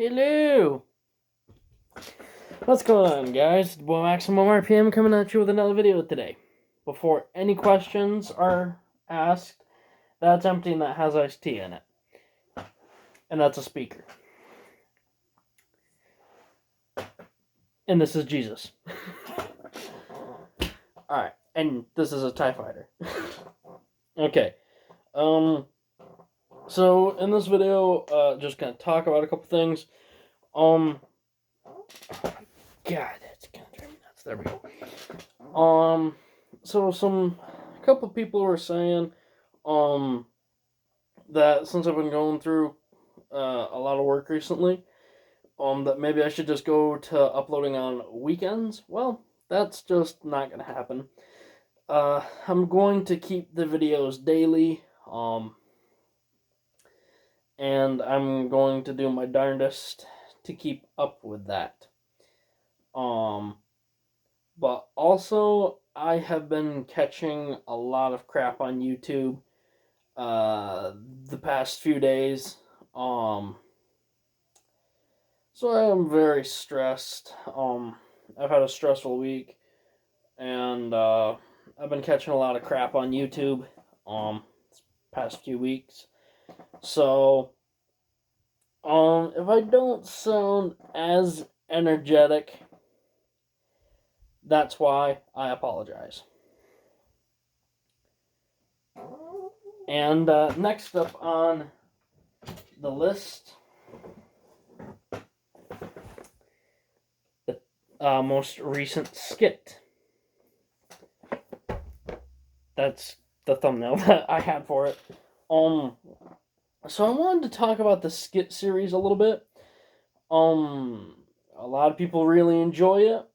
Hello! What's going on, guys? The boy Maximum RPM coming at you with another video today. Before any questions are asked, that's empty and that has iced tea in it. And that's a speaker. And this is Jesus. Alright, and this is a TIE fighter. Okay. So in this video, just gonna talk about a couple things. God, that's gonna drive me nuts. There we go. So a couple people were saying, that since I've been going through a lot of work recently, that maybe I should just go to uploading on weekends. Well, that's just not gonna happen. I'm going to keep the videos daily, and I'm going to do my darndest to keep up with that. But also, I have been catching a lot of crap on YouTube the past few days. So I am very stressed. I've had a stressful week, and I've been catching a lot of crap on YouTube this past few weeks. So if I don't sound as energetic, that's why. I apologize. And next up on the list, the most recent skit. That's the thumbnail that I had for it. So I wanted to talk about the skit series a little bit. A lot of people really enjoy it,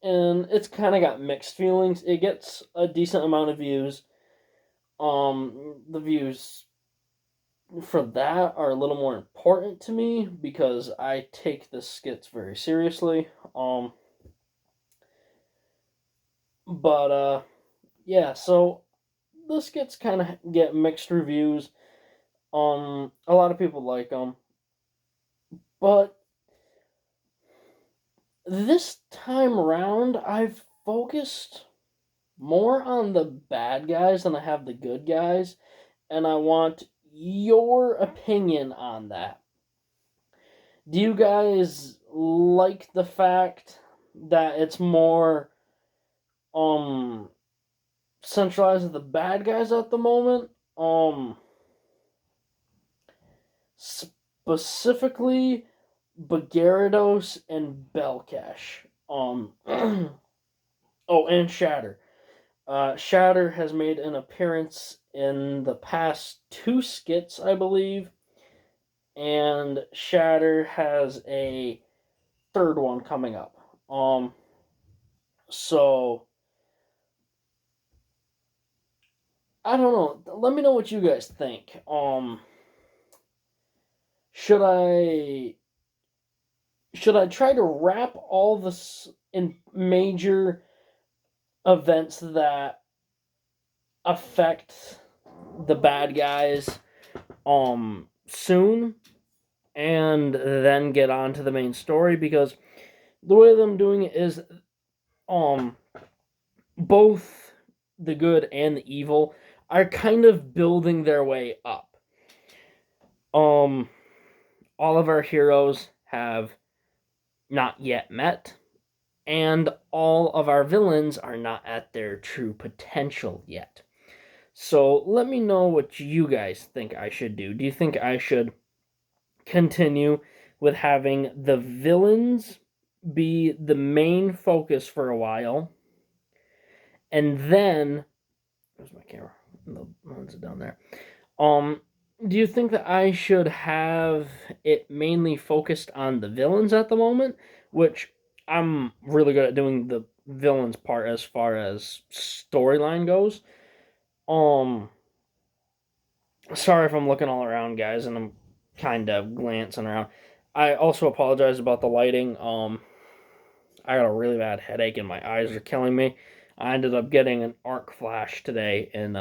and it's kind of got mixed feelings. It gets a decent amount of views. The views for that are a little more important to me because I take the skits very seriously. Yeah, so the skits kind of get mixed reviews. A lot of people like them, but this time around, I've focused more on the bad guys than I have the good guys, and I want your opinion on that. Do you guys like the fact that it's more centralized with the bad guys at the moment? Specifically Bagarados and Belkash. Oh, and Shatter. Shatter has made an appearance in the past 2 skits, I believe, and Shatter has a third one coming up. So I don't know. Let me know what you guys think. Should I try to wrap all this in major events that affect the bad guys soon and then get on to the main story? Because the way that I'm doing it is both the good and the evil are kind of building their way up. All of our heroes have not yet met, and all of our villains are not at their true potential yet. So let me know what you guys think I should do. Do you think I should continue with having the villains be the main focus for a while, and then where's my camera? The ones down there. Do you think that I should have it mainly focused on the villains at the moment, which I'm really good at doing the villains part as far as storyline goes? Sorry if I'm looking all around, guys, and I'm kind of glancing around. I also apologize about the lighting. I got a really bad headache and my eyes are killing me. I ended up getting an arc flash today in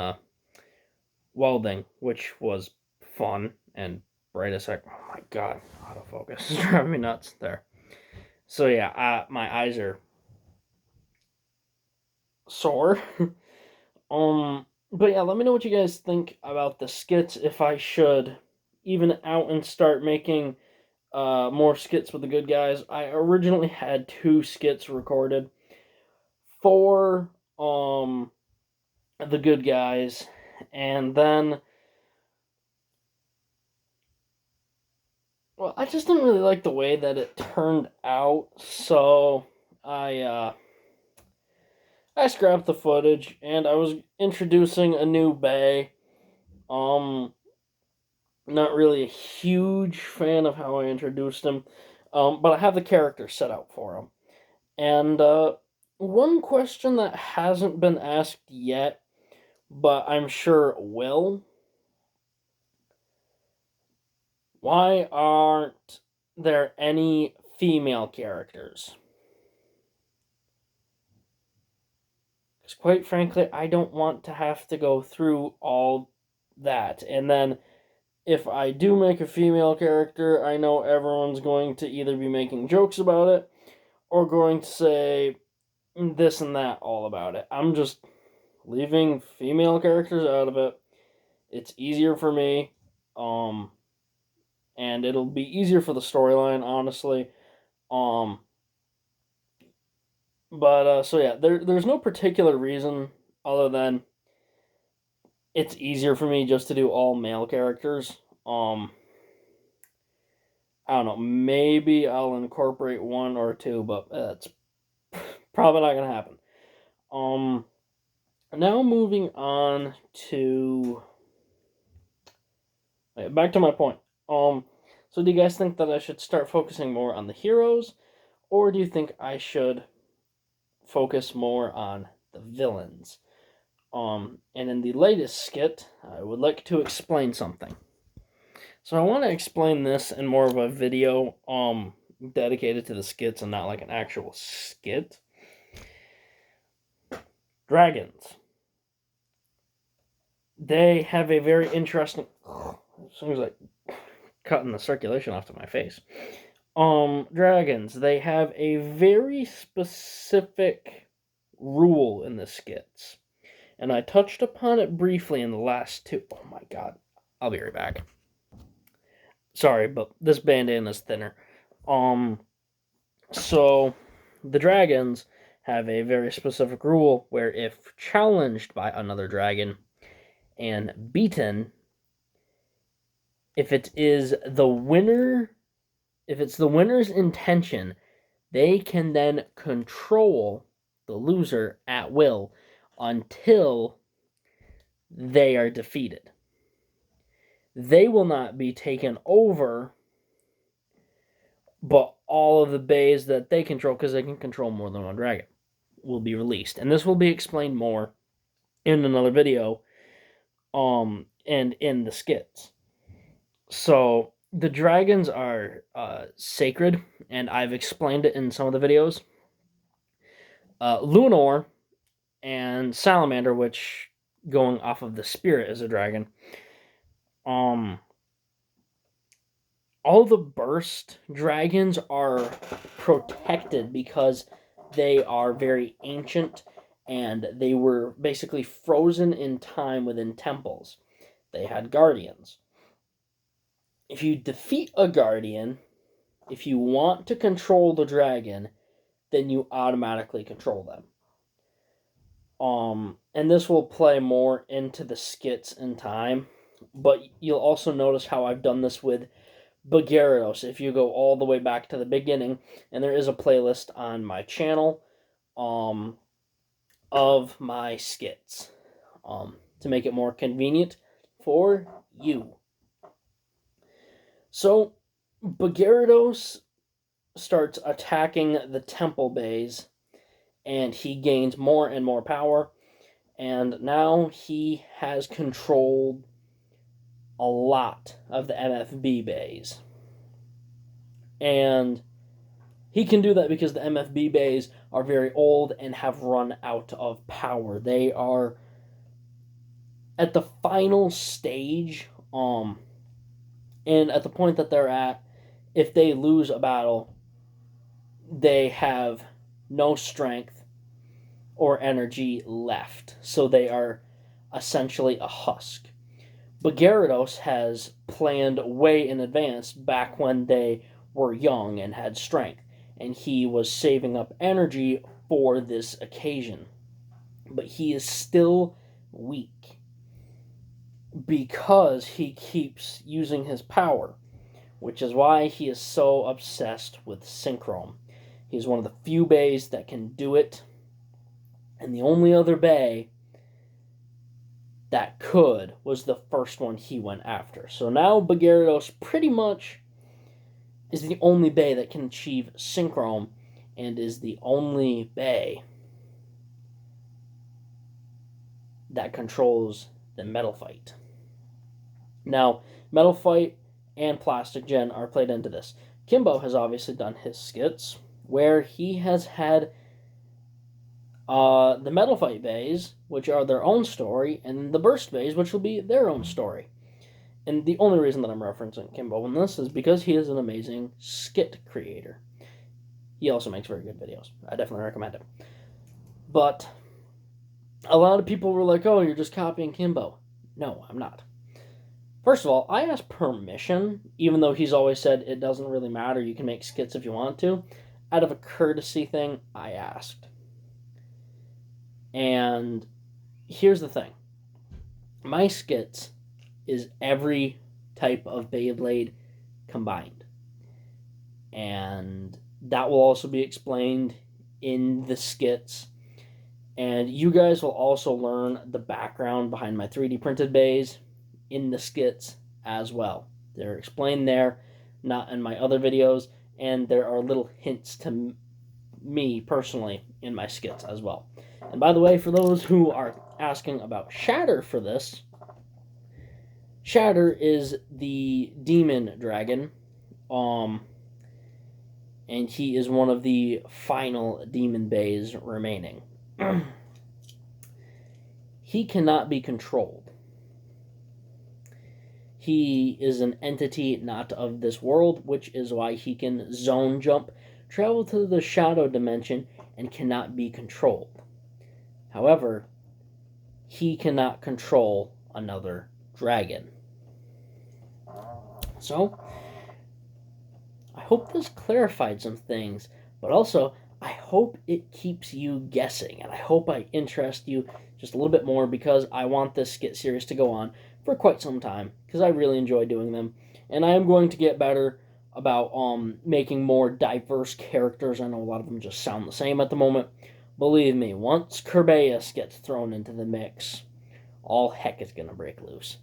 welding, which was fun and bright a sec. Oh my god, autofocus is driving me nuts there. So yeah, my eyes are sore. But yeah, let me know what you guys think about the skits. If I should even out and start making more skits with the good guys. I originally had 2 skits recorded for the good guys, and then well, I just didn't really like the way that it turned out, so I scrapped the footage and I was introducing a new bay. Um Not really a huge fan of how I introduced him. But I have the character set out for him. And one question that hasn't been asked yet, but I'm sure will. Why aren't there any female characters? Because quite frankly, I don't want to have to go through all that. And then if I do make a female character, I know everyone's going to either be making jokes about it or going to say this and that all about it. I'm just leaving female characters out of it. It's easier for me. And it'll be easier for the storyline, honestly. Um, so yeah, there's no particular reason other than it's easier for me just to do all male characters. I don't know, maybe I'll incorporate 1 or 2, but that's probably not gonna happen. Now moving on to back to my point. So do you guys think that I should start focusing more on the heroes, or do you think I should focus more on the villains? And in the latest skit, I would like to explain something. So I want to explain this in more of a video, dedicated to the skits and not like an actual skit. Dragons. They have a very interesting. As soon as I cutting the circulation off to my face. Dragons. They have a very specific rule in the skits, and I touched upon it briefly in the last 2. Oh my god, I'll be right back. Sorry, but this bandana is thinner. So the dragons have a very specific rule where if challenged by another dragon and beaten, if it is the winner, if it's the winner's intention, they can then control the loser at will until they are defeated. They will not be taken over, but all of the bays that they control, because they can control more than one dragon, will be released. And this will be explained more in another video, and in the skits. So the dragons are sacred, and I've explained it in some of the videos. Lunor and Salamander, which going off of the spirit is a dragon. All the burst dragons are protected because they are very ancient and they were basically frozen in time within temples. They had guardians. If you defeat a guardian, if you want to control the dragon, then you automatically control them. And this will play more into the skits in time, but you'll also notice how I've done this with Bagarados. If you go all the way back to the beginning, and there is a playlist on my channel, of my skits, to make it more convenient for you. So, Bagarados starts attacking the temple bays, and he gains more and more power, and now he has controlled a lot of the MFB bays. And he can do that because the MFB bays are very old and have run out of power. They are at the final stage And at the point that they're at, if they lose a battle, they have no strength or energy left. So they are essentially a husk. But Gyarados has planned way in advance back when they were young and had strength. And he was saving up energy for this occasion. But he is still weak because he keeps using his power, which is why he is so obsessed with Synchrom. He's one of the few bays that can do it, and the only other bay that could was the first one he went after. So now Gyarados pretty much is the only bay that can achieve Synchrom, and is the only bay that controls the Metal Fight. Now, Metal Fight and Plastic Gen are played into this. Kimbo has obviously done his skits, where he has had the Metal Fight bays, which are their own story, and the Burst bays, which will be their own story. And the only reason that I'm referencing Kimbo in this is because he is an amazing skit creator. He also makes very good videos. I definitely recommend him. But a lot of people were like, oh, you're just copying Kimbo. No, I'm not. First of all, I asked permission, even though he's always said it doesn't really matter, you can make skits if you want to. Out of a courtesy thing, I asked. And here's the thing. My skits is every type of Beyblade combined. And that will also be explained in the skits. And you guys will also learn the background behind my 3D printed bays in the skits as well. They're explained there, not in my other videos, and there are little hints to me personally in my skits as well. And by the way, for those who are asking about Shatter for this, Shatter is the demon dragon, and he is one of the final demon bays remaining. He cannot be controlled. He is an entity not of this world, which is why he can zone jump, travel to the shadow dimension, and cannot be controlled. However, he cannot control another dragon. So, I hope this clarified some things, but also, I hope it keeps you guessing, and I hope I interest you just a little bit more, because I want this skit series to go on for quite some time, because I really enjoy doing them, and I am going to get better about making more diverse characters. I know a lot of them just sound the same at the moment. Believe me, once Kerbeus gets thrown into the mix, all heck is going to break loose.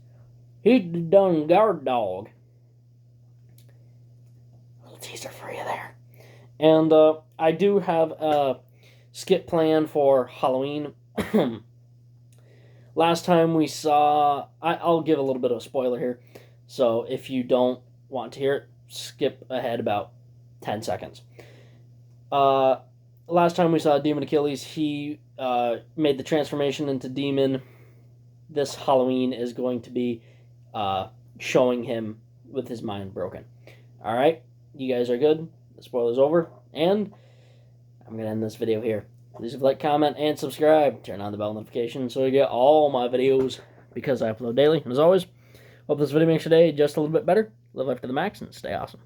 He done guard dog. A little teaser for you there. And I do have a skit plan for Halloween. Last time we saw... I'll give a little bit of a spoiler here. So if you don't want to hear it, skip ahead about 10 seconds. Last time we saw Demon Achilles, he made the transformation into Demon. This Halloween is going to be showing him with his mind broken. Alright, you guys are good? The spoiler's over, and I'm going to end this video here. Please like, comment, and subscribe. Turn on the bell notification so you get all my videos, because I upload daily. And as always, hope this video makes your day just a little bit better. Live life to the max and stay awesome.